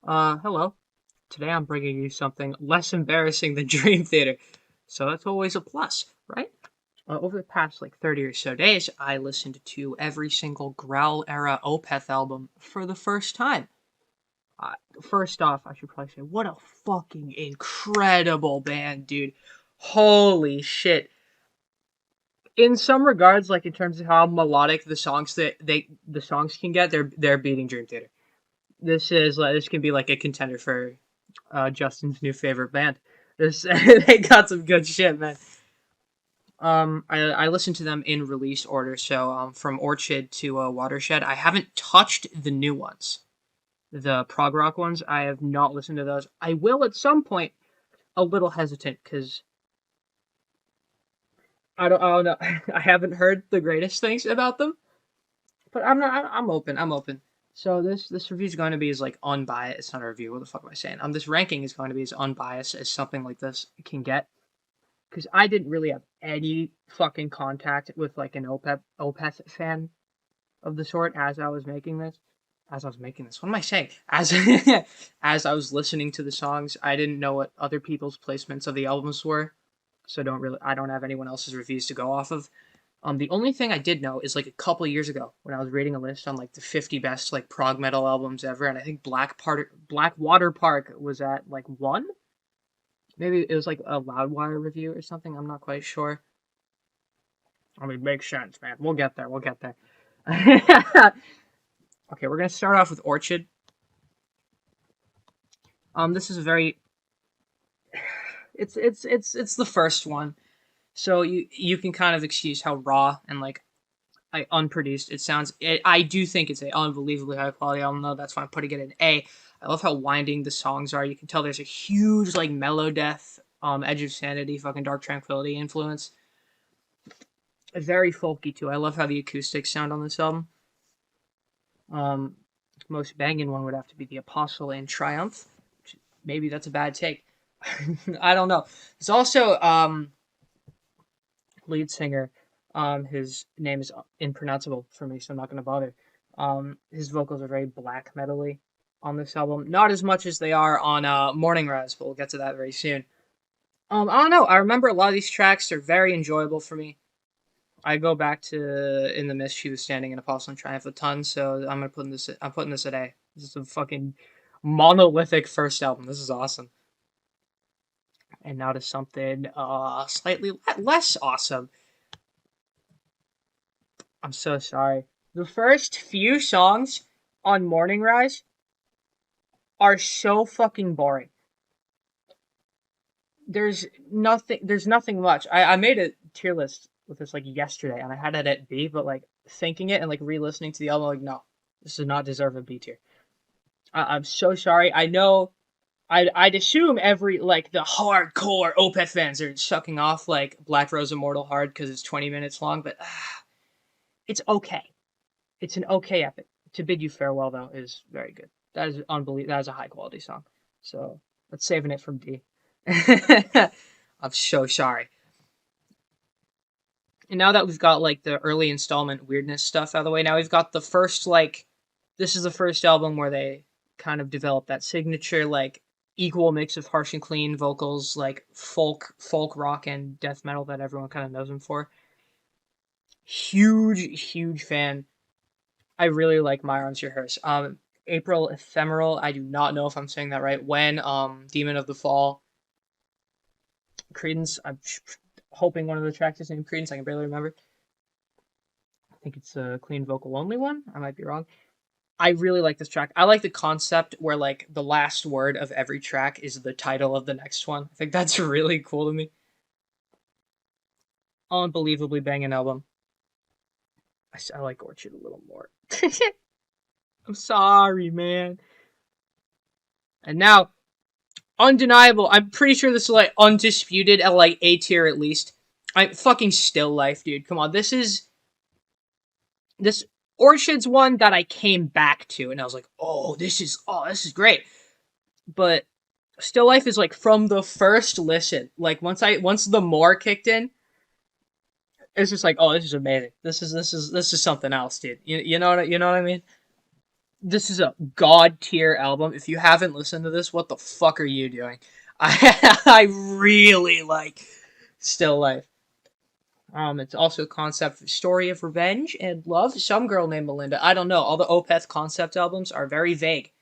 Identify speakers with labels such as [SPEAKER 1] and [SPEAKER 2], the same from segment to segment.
[SPEAKER 1] Hello. Today I'm bringing you something less embarrassing than Dream Theater. So that's always a plus, right? Over the past 30 or so days, I listened to every single Growl era Opeth album for the first time. Uh, First off, I should probably say, what a fucking incredible band, dude. Holy shit. In some regards, in terms of how melodic the songs can get, they're beating Dream Theater. This can be like a contender for Justin's new favorite band. This they got some good shit, man. I listened to them in release order, so from Orchid to Watershed. I haven't touched the new ones, the prog rock ones. I have not listened to those. I will at some point. A little hesitant because I don't know. I haven't heard the greatest things about them, but I'm not. I'm open. I'm open. So this review is going to be as unbiased. It's not a review. What the fuck am I saying? This ranking is going to be as unbiased as something like this can get. Because I didn't really have any fucking contact with an Opeth fan of the sort as I was making this. What am I saying? As as I was listening to the songs, I didn't know what other people's placements of the albums were. So I don't have anyone else's reviews to go off of. The only thing I did know is a couple years ago when I was reading a list on the 50 best prog metal albums ever, and I think Blackwater Park was at one. Maybe it was a Loudwire review or something. I'm not quite sure. I mean, makes sense, man. We'll get there. We'll get there. Okay, we're gonna start off with Orchid. This is a very. It's the first one, so you can kind of excuse how raw and unproduced it sounds. I do think it's an unbelievably high quality album, though. That's why I'm putting it in A. I love how winding the songs are. You can tell there's a huge mellow death, Edge of Sanity, fucking Dark Tranquility influence. Very folky too. I love how the acoustics sound on this album. Most banging one would have to be the Apostle in Triumph. Maybe that's a bad take. I don't know. There's also lead singer. His name is impronounceable for me, so I'm not going to bother. His vocals are very black metal-y on this album. Not as much as they are on Morning Rise, but we'll get to that very soon. I don't know. I remember a lot of these tracks are very enjoyable for me. I go back to In the Mist, She Was Standing, in Apostle and Triumph a ton, so I'm putting this at A. This is a fucking monolithic first album. This is awesome. And now to something slightly less awesome. I'm so sorry. The first few songs on Morning Rise are so fucking boring. There's nothing much. I made a tier list with this yesterday, and I had it at B, but thinking it and re-listening to the album, no, this does not deserve a B tier. I'm so sorry. I know I'd assume every the hardcore Opeth fans are sucking off Black Rose Immortal hard because it's 20 minutes long, but it's okay. It's an okay epic. To Bid You Farewell, though, is very good. That is unbelievable. That is a high quality song. So let's saving it from D. I'm so sorry. And now that we've got the early installment weirdness stuff out of the way, now we've got the first this is the first album where they kind of develop that signature equal mix of harsh and clean vocals, folk rock and death metal that everyone kind of knows them for. Huge fan. I really like Myron's Rehearse. April Ephemeral, I do not know if I'm saying that right. When Demon of the Fall. Credence, I'm hoping one of the tracks is named Credence. I can barely remember. I think it's a clean vocal only one. I might be wrong. I really like this track. I like the concept where the last word of every track is the title of the next one. I think that's really cool to me. Unbelievably banging album. I like Orchid a little more. I'm sorry, man. And now, undeniable. I'm pretty sure this is undisputed at A tier at least. I'm fucking Still Life, dude. Come on, this Orchid's one that I came back to, and I was like, this is great. But Still Life is from the first listen. Once the more kicked in, it's just this is amazing. This is something else, dude. You know what I mean? This is a god tier album. If you haven't listened to this, what the fuck are you doing? I really like Still Life. It's also a concept story of revenge and love. Some girl named Melinda. I don't know. All the Opeth concept albums are very vague.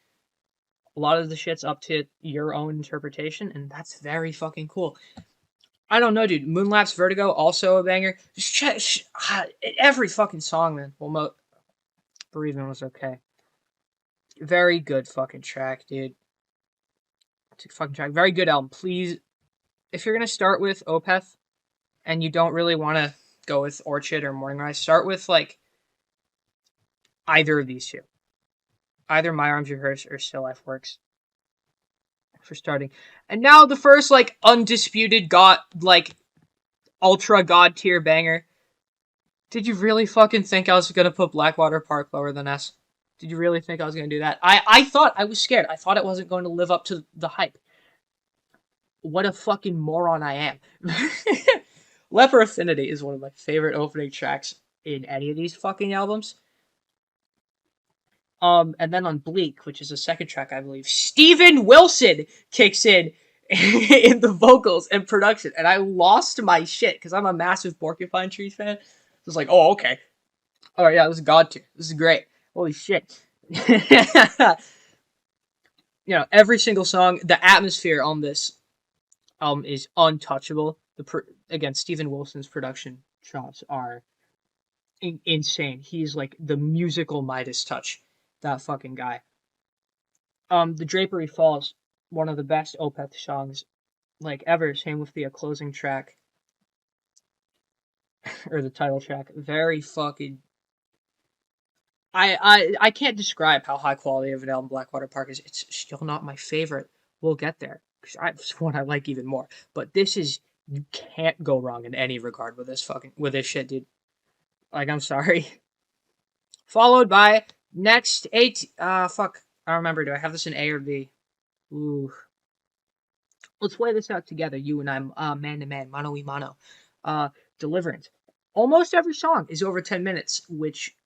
[SPEAKER 1] A lot of the shit's up to your own interpretation, and that's very fucking cool. I don't know, dude. Moonlapse Vertigo, also a banger. Just check every fucking song, man. Well, Bereavement was okay. Very good fucking track, dude. It's a fucking track. Very good album. Please, if you're gonna start with Opeth, and you don't really want to go with Orchid or Morning Rise, start with, like, either of these two. Either My Arms Your Hearse or Still Life works for starting. And now the first, like, undisputed god, like, ultra god tier banger. Did you really fucking think I was gonna put Blackwater Park lower than S? Did you really think I was gonna do that? I thought, I was scared. I thought it wasn't going to live up to the hype. What a fucking moron I am. Leper Affinity is one of my favorite opening tracks in any of these fucking albums. And then on Bleak, which is the second track, I believe, Steven Wilson kicks in the vocals and production, and I lost my shit because I'm a massive Porcupine Tree fan. I was like, oh, okay. Oh, yeah, this is god tier. This is great. Holy shit. Every single song, the atmosphere on this is untouchable. Again, Steven Wilson's production chops are insane. He's like the musical Midas touch. That fucking guy. The Drapery Falls, one of the best Opeth songs, like, ever. Same with the closing track. Or the title track. Very fucking... I can't describe how high quality of an album Blackwater Park is. It's still not my favorite. We'll get there. Because it's one I like even more. But this is... You can't go wrong in any regard with this shit, dude. Like, I'm sorry. Followed by... Next, 8... fuck. I don't remember. Do I have this in A or B? Ooh. Let's play this out together, you and I, man to man, mano y mano. Deliverance. Almost every song is over 10 minutes, which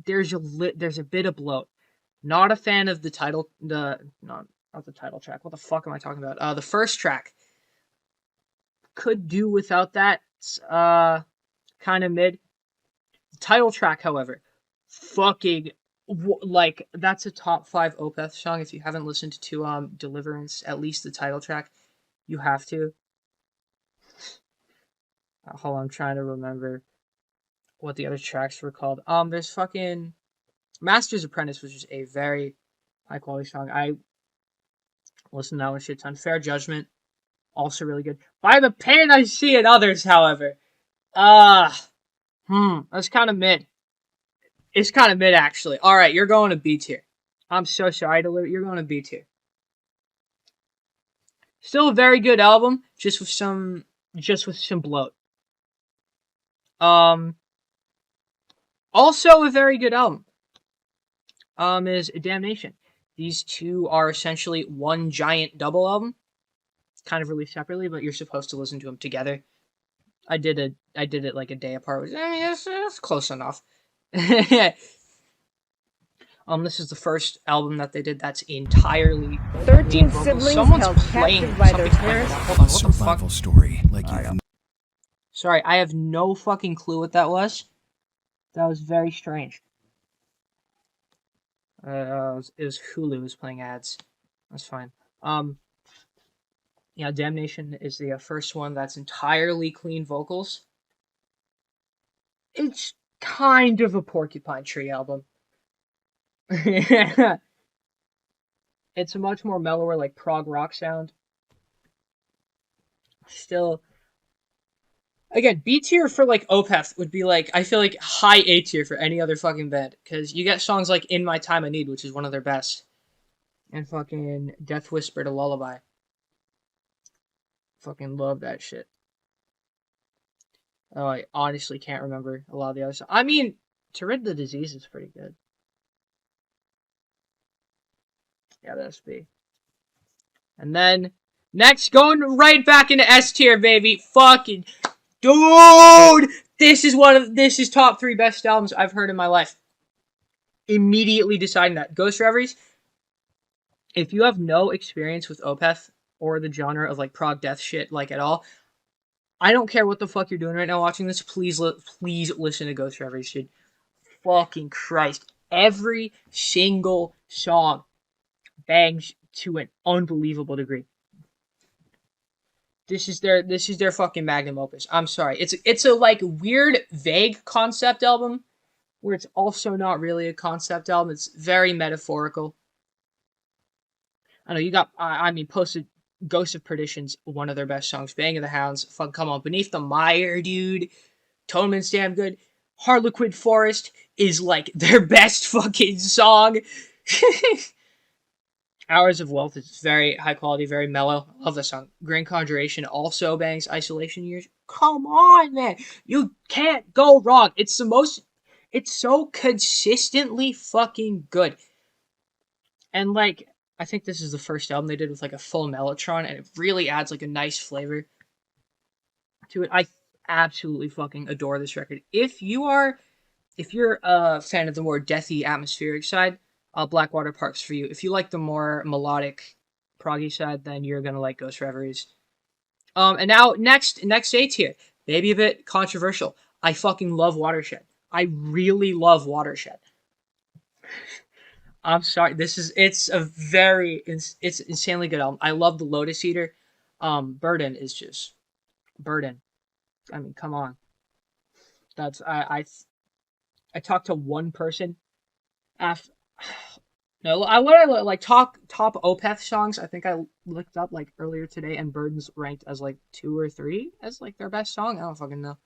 [SPEAKER 1] there's a bit of bloat. Not a fan of the title... Not the title track. What the fuck am I talking about? The first track. Could do without that. Kind of mid. The title track, however, fucking... Like, that's a top 5 Opeth song. If you haven't listened to Deliverance, at least the title track, you have to. Hold on, I'm trying to remember what the other tracks were called. There's fucking Master's Apprentice, which is a very high quality song. I listened to that one a shit ton. Fair Judgment, also really good. By the Pain I See in Others, however, that's kind of mid. It's kind of mid, actually. All right, you're going to B tier. I'm so sorry, you're going to B tier. Still a very good album, just with some bloat. Also a very good album. Is Damnation. These two are essentially one giant double album, kind of released separately, but you're supposed to listen to them together. I did it like a day apart. I mean, it's close enough. This is the first album that they did that's entirely
[SPEAKER 2] 13 siblings held captive by their parents.
[SPEAKER 1] Hold on, what the fuck?
[SPEAKER 3] Story, like
[SPEAKER 1] Sorry, I have no fucking clue what that was. That was very strange. It was Hulu was playing ads. That's fine. Yeah, Damnation is the first one that's entirely clean vocals. It's kind of a Porcupine Tree album. It's a much more mellower, like, prog rock sound. Still, again, B tier for, like, Opeth would be, like, I feel like high A tier for any other fucking band. Because you get songs like In My Time of Need, which is one of their best. And fucking Death Whispered a Lullaby. Fucking love that shit. Oh, I honestly can't remember a lot of the other stuff. I mean, To Rid the Disease is pretty good. Yeah, that's B. And then, next, going right back into S tier, baby. Fucking, dude! This is top 3 best albums I've heard in my life. immediately deciding that. Ghost Reveries, if you have no experience with Opeth or the genre of like prog death shit like at all, I don't care what the fuck you're doing right now watching this, please listen to Ghost Reveries, dude. Fucking Christ. Every single song bangs to an unbelievable degree. This is their fucking magnum opus. I'm sorry. It's a like weird vague concept album where it's also not really a concept album. It's very metaphorical. I know you got I mean posted Ghost of Perdition's one of their best songs. Bang of the Hounds, fuck come on. Beneath the Mire, dude. Toneman's damn good. Harlequin Forest is like their best fucking song. Hours of Wealth is very high quality, very mellow. I love this song. Grand Conjuration also bangs. Isolation Years. Come on, man. You can't go wrong. It's so consistently fucking good. And like, I think this is the first album they did with like a full Mellotron, and it really adds like a nice flavor to it. I absolutely fucking adore this record. If you're a fan of the more deathy atmospheric side, Blackwater Park's for you. If you like the more melodic, proggy side, then you're gonna like Ghost Reveries. And now next A tier, maybe a bit controversial. I fucking love Watershed. I really love Watershed. I'm sorry. It's insanely good album. I love the Lotus Eater. Burden is just Burden. I mean, come on. That's I talked to one person after. No, I like top Opeth songs. I think I looked up like earlier today, and Burden's ranked as like 2 or 3 as like their best song. I don't fucking know.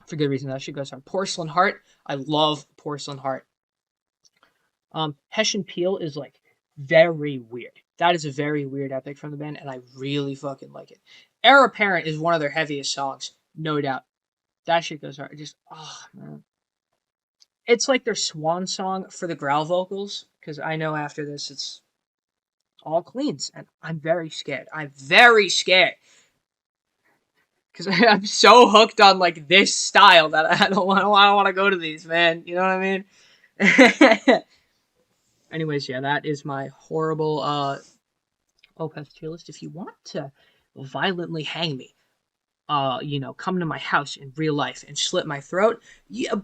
[SPEAKER 1] For good reason. That shit goes hard. Porcelain Heart. I love Porcelain Heart. Hessian Peel is like very weird. That is a very weird epic from the band, and I really fucking like it. Heir Apparent is one of their heaviest songs, no doubt. That shit goes hard. Man. It's like their swan song for the growl vocals, because I know after this it's all cleans, and I'm very scared. I'm very scared. Because I'm so hooked on like this style that I don't want to go to these, man. You know what I mean? Anyways, yeah, that is my horrible Opeth tier list. If you want to violently hang me, come to my house in real life and slit my throat,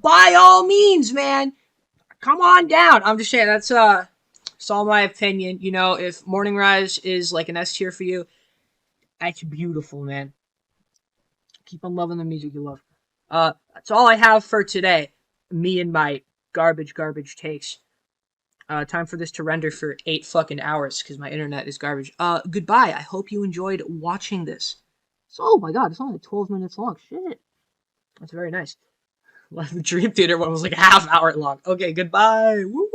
[SPEAKER 1] by all means, man, come on down. I'm just saying, that's all my opinion. You know, if Morning Rise is like an S tier for you, that's beautiful, man. Keep on loving the music you love. That's all I have for today. Me and my garbage takes. Time for this to render for 8 fucking hours because my internet is garbage. Goodbye. I hope you enjoyed watching this. So, oh my god, it's only 12 minutes long. Shit. That's very nice. The Dream Theater one was like a half hour long. Okay, goodbye. Woo!